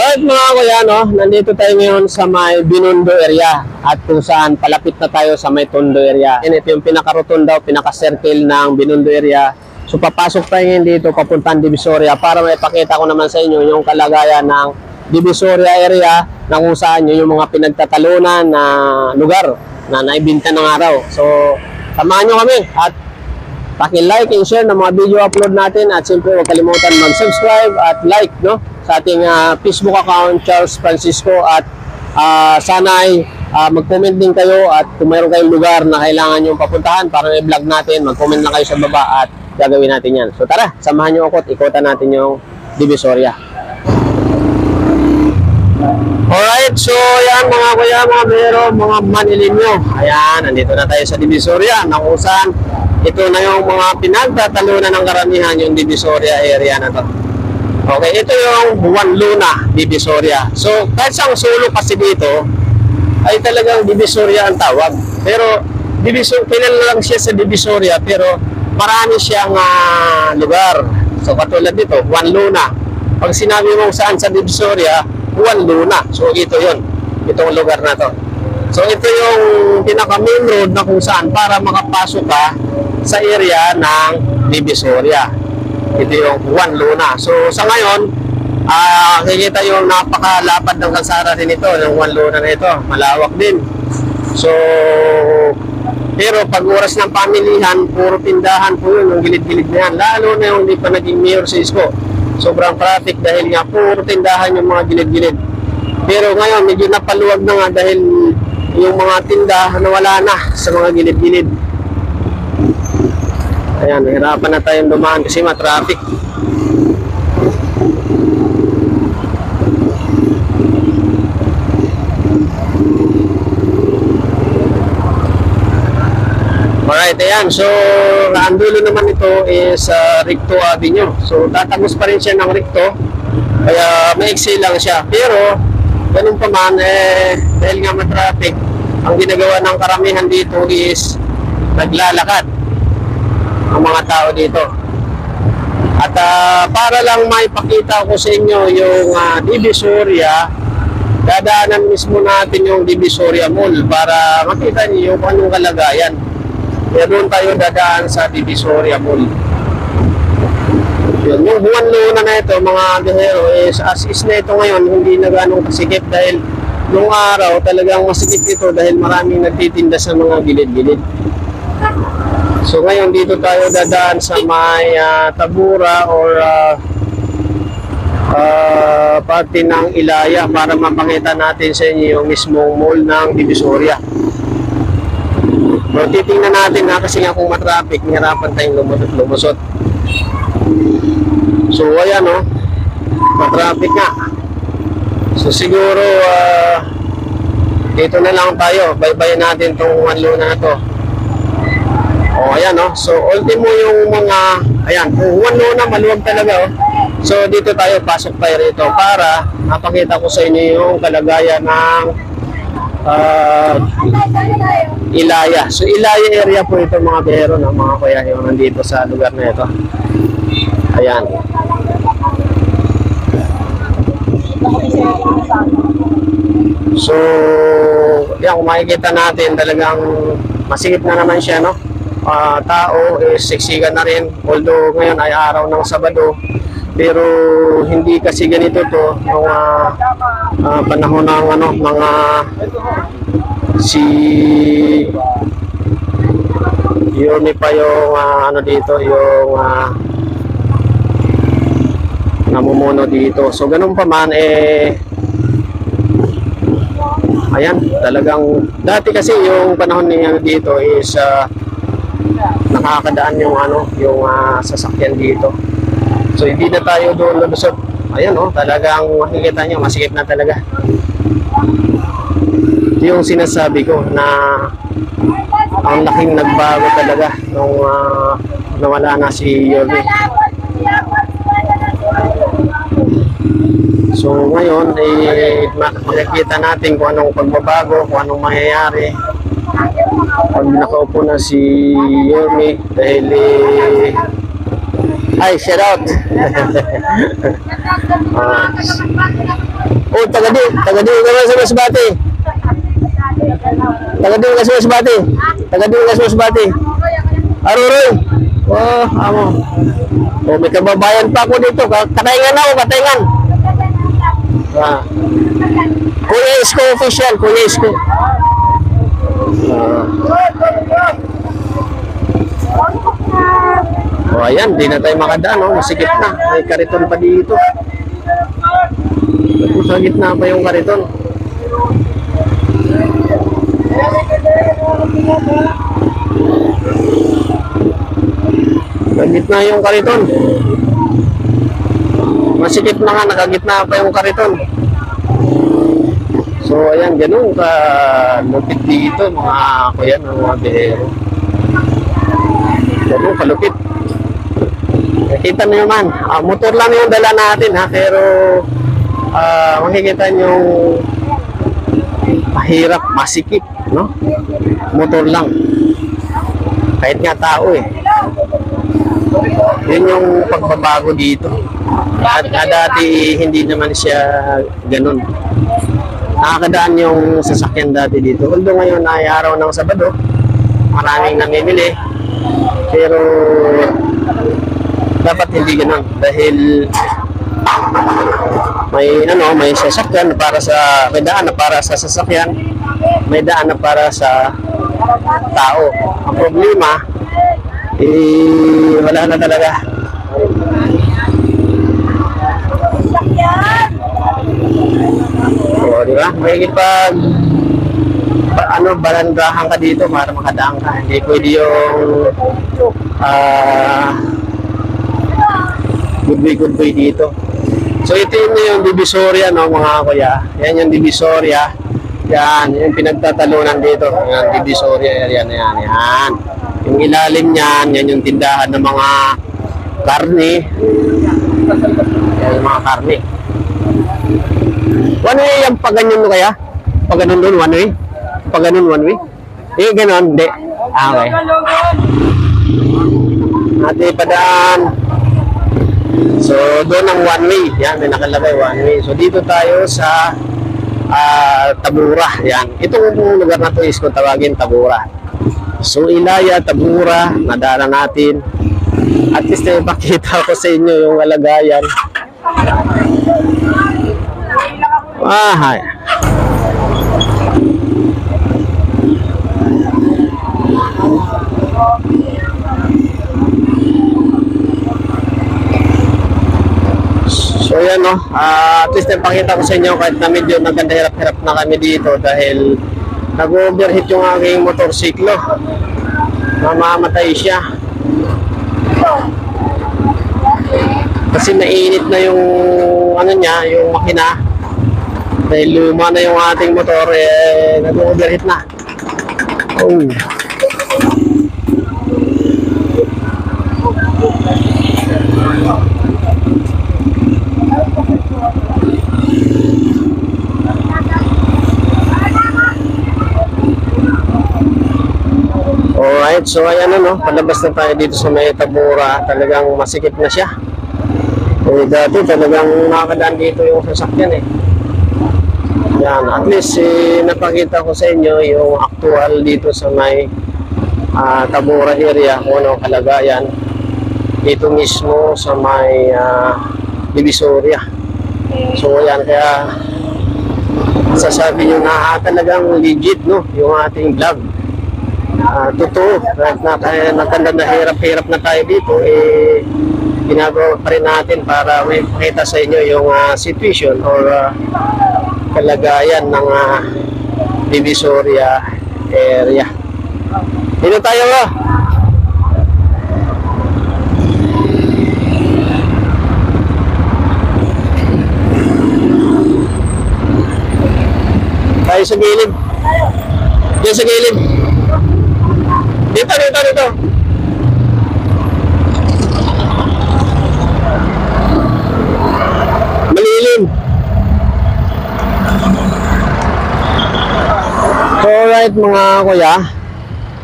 Alright mga kuya, no? Nandito tayo ngayon sa may Binondo area at kung saan palapit na tayo sa may Tondo area. And ito yung pinaka-rotunda o pinaka-circle ng Binondo area. So papasok tayo ngayon dito papuntang Divisoria para maipakita ko naman sa inyo yung kalagayan ng Divisoria area na kung saan yun yung mga pinagtatalunan na lugar na naibinta ng araw. So samahan nyo kami at paki-like and share ng mga video upload natin at siyempre huwag kalimutan mag-subscribe at like, no, sa ating Facebook account Charles Francisco at sana ay mag-comment din kayo at kung mayroon kayong lugar na kailangan nyo papuntahan para i-vlog natin, mag-comment lang kayo sa baba at gagawin natin yan. So tara, samahan nyo ako at ikutan natin yung Divisoria. Alright, so yan mga kuya, mga bero, mga manilinyo. Ayan, nandito na tayo sa Divisoria na kung saan ito na yung mga pinagtatalunan ng karamihan yung Divisoria area na to. Okay, ito yung Juan Luna, Divisoria. So, kahit sa sulok kasi dito, ay talagang Divisoria ang tawag. Pero, kilala lang siya sa Divisoria, pero marami siyang lugar. So, katulad dito, Juan Luna. Pag sinabi mo saan sa Divisoria, Juan Luna. So, ito yun. Itong lugar na to. So, ito yung pinaka-main road na kung saan para makapasok ka sa area ng Divisoria. Ito yung Juan Luna. So sa ngayon, kikita yung napakalapad ng kalsada din ito, ng Juan Luna na ito. Malawak din. So, pero pag oras ng pamilihan, puro tindahan po yun, yung gilid-gilid na yan. Lalo na yung hindi pa naging mayor si Isko. Sobrang traffic dahil nga puro tindahan yung mga gilid-gilid. Pero ngayon, medyo napaluwag na nga dahil yung mga tindahan nawala na sa mga gilid-gilid. Ayan, hirapan na tayong dumaan kasi ma-traffic. Alright, ayan. So, ang dulo naman ito is Recto Avenue. So, tatagos pa rin siya ng Recto. Kaya maiksi lang siya. Pero, ganun pa man, dahil nga ma-traffic, ang ginagawa ng karamihan dito is naglalakad ang mga tao dito. At para lang maipakita ko sa inyo yung Divisoria, dadaanan mismo natin yung Divisoria Mall para makita niyo kung anong kalagayan. Kaya doon tayo dadaan sa Divisoria Mall. Yun, yung Juan Luna na ito, mga bihero, is as is na ito ngayon, hindi na ganong kasikip dahil nung araw talagang masikip ito dahil maraming nagtitinda sa mga gilid-gilid. So ngayon dito tayo dadaan sa may Tabura or parte ng Ilaya para mapakita natin sa inyo yung mismong mall ng Divisoria. So titingnan natin kasi nga kung matraffic, hirapan tayong lumusot. So ayan matraffic nga. So siguro dito na lang tayo, baybayin natin itong Juan Luna na to. O ayan so ultimo yung mga, ayan, kung Juan Luna maluwag talaga So dito tayo, pasok tayo rito para napakita ko sa inyo yung kalagayan ng Ilaya. So Ilaya area po ito mga bihero ng mga kuya yung nandito sa lugar na ito. Ayan. So yan, kung makikita natin talagang masikip na naman siya, tao is siksikan na rin, although ngayon ay araw ng Sabado, pero hindi kasi ganito to nung panahon ng mga si yun pa yung dito yung namumuno dito. So ganun pa man ayan, talagang dati kasi yung panahon niya dito is nakakadaan yung yung sasakyan dito. So hindi na tayo doon lulusot. Ayan talagang makikita nyo, masikip na talaga. Ito yung sinasabi ko na ang laking nagbago talaga nung nawala na si Yorme. So ngayon makikita natin kung anong pagbabago, kung anong mangyayari pag nakaupo na si Yorme dahil Ay, shout out. Oh, tagadi ka naman sa Masbate. Tagadi ka sa Masbate. Tagadi ka sa Masbate. Aruroy. Oh, amo. Oh, may kababayan pa ako dito. Kataingan ako, kataingan. Ah. Kuya Isko official, Kuya Isko. Oh, ayan, di na tayo makadaan, oh. Masikip na. May kariton pa dito. Sa gitna pa yung kariton. Sa gitna yung kariton. Masikip na nga, nakagitna pa yung kariton. So, ayan, ganun ka lupit dito, mga kuya, mga bihero. Ganun kalupit. Nakita nyo naman, motor lang yung dala natin, ha, pero makikita nyo mahirap, masikip, no? Motor lang. Kahit nga tao, eh. Yun yung pagbabago dito. At dati hindi naman siya ganun. Nakakadaan yung sasakyan dati dito. Although ngayon ay araw ng Sabado, maraming namimili. Pero dapat hindi ganun dahil may sasakyan na para sa may daan na para sa sasakyan, may daan na para sa tao. Ang problema wala na talaga. O, di ba? May balandahan ka dito para makadaan ka. Hindi pwede yung goodbye dito. So ito yung Divisoria, no, mga kuya. Yan yung Divisoria. Yan, yung pinagtatalunan dito. Yan, Divisoria area na yan. Yan. Yung ilalim niyan, yan yung tindahan ng mga karne. Yan yung mga karne. One way yung pag-ganyan mo kaya? Pag-ganon doon, one way? Pag-ganon, one way? Eh, ganon, hindi. Okay. Ate, padaan. So, doon ang one way. Yan, may nakalagay one way. So, dito tayo sa Tabura. Yan. Itong lugar na to is kung tawagin Tabura. So, Ilaya, Tabura, nadala natin. At least, pakita ko sa inyo yung kalagayan. Hi. So yan, no, at least napakita ko sa inyo kahit na medyo naganda-hirap-hirap na kami dito dahil nag-overheat yung aking motorsiklo. Mamamatay siya. Kasi mainit na yung ano niya, yung makina. Dahil luma na yung ating motor, nag-overheat na. Oh. Alright, so ayan no, palabas na tayo dito sa may Tabura. Talagang masikip na siya. Dati talagang nakakadaan dito yung sasakyan eh. Yan, at least napakita ko sa inyo yung actual dito sa may Tabura area kung ano kalagayan. Dito mismo sa may Divisoria. So yan, kaya sasabi nyo na talagang legit no, yung ating vlog. Totoo, na hirap-hirap na tayo dito, ginagawa pa rin natin para may pakita sa inyo yung situation or kalagayan ng Divisoria area. Dito tayo mo. Tayo sa gilid. Diyan sa gilid. Dito. Malilim. Alright mga kuya,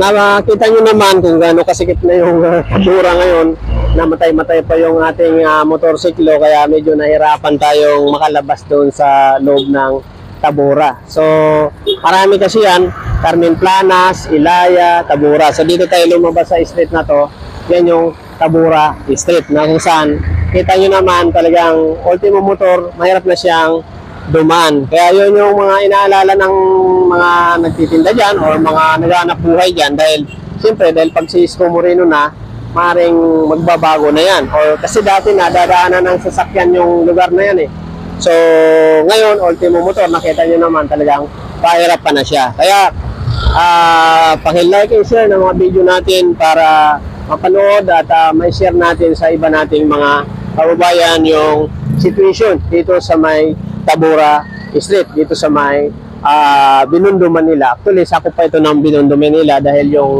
nakakita nyo naman kung gaano kasikip na yung Tabura ngayon. namatay-matay pa yung ating motorsiklo, kaya medyo nahirapan tayong makalabas doon sa loob ng Tabora. So, marami kasi yan, Carmen Planas, Ilaya, Tabora. So, dito tayo lumabas sa street na to. Yan yung Tabora Street na kung saan kita nyo naman talagang ultimo motor, mahirap na siyang dumaan. Kaya yun yung mga inaalala ng mga nagtitinda dyan or mga naghahanap buhay dyan dahil siyempre dahil pag si Isko Moreno na, maaaring magbabago na yan. Or kasi dati nadadaanan ng sasakyan yung lugar na yan eh. So, ngayon, ultimo motor, nakita nyo naman talagang pahirap pa na siya. Kaya, paki-like and share ng mga video natin para mapanood at may share natin sa iba nating mga kababayan yung situation dito sa may Tabora Street, dito sa may Binondo, Manila. Actually, sakop pa ito ng Binondo, Manila dahil yung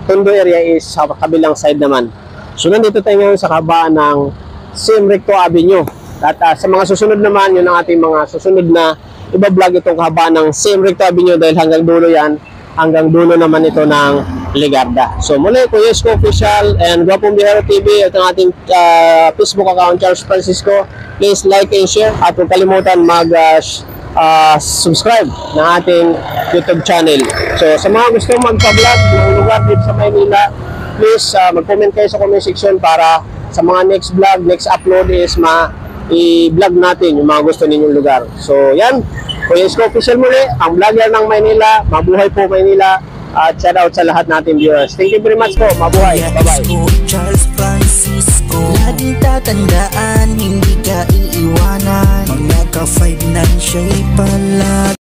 Tondo area is sa kabilang side naman. So, nandito tayo ngayon sa kabaan ng Recto Avenue. At sa mga susunod naman, yun ang ating mga susunod na iba-vlog itong kabaan ng Recto Avenue dahil hanggang dulo yan, hanggang dulo naman ito ng Ligarda. So muli, Kuya Isko Official and Guwapong Biyahero TV at ang ating Facebook account, Charles Francisco. Please like and share at huwag kalimutan subscribe ng ating YouTube channel. So sa mga gusto magpa-vlog ng lugar dito sa Maynila, please mag-comment kayo sa comment section para sa mga next vlog, next upload is i-vlog natin yung mga gusto ninyong lugar. So yan, Kuya Isko Official muli, ang vlogger ng Maynila. Mabuhay po Maynila at shout out sa lahat natin viewers. Thank you very much po. Mabuhay. Bye-bye. Charles Francisco, laging tatandaan, hindi ka iiwanan. Mga ka-financial pala.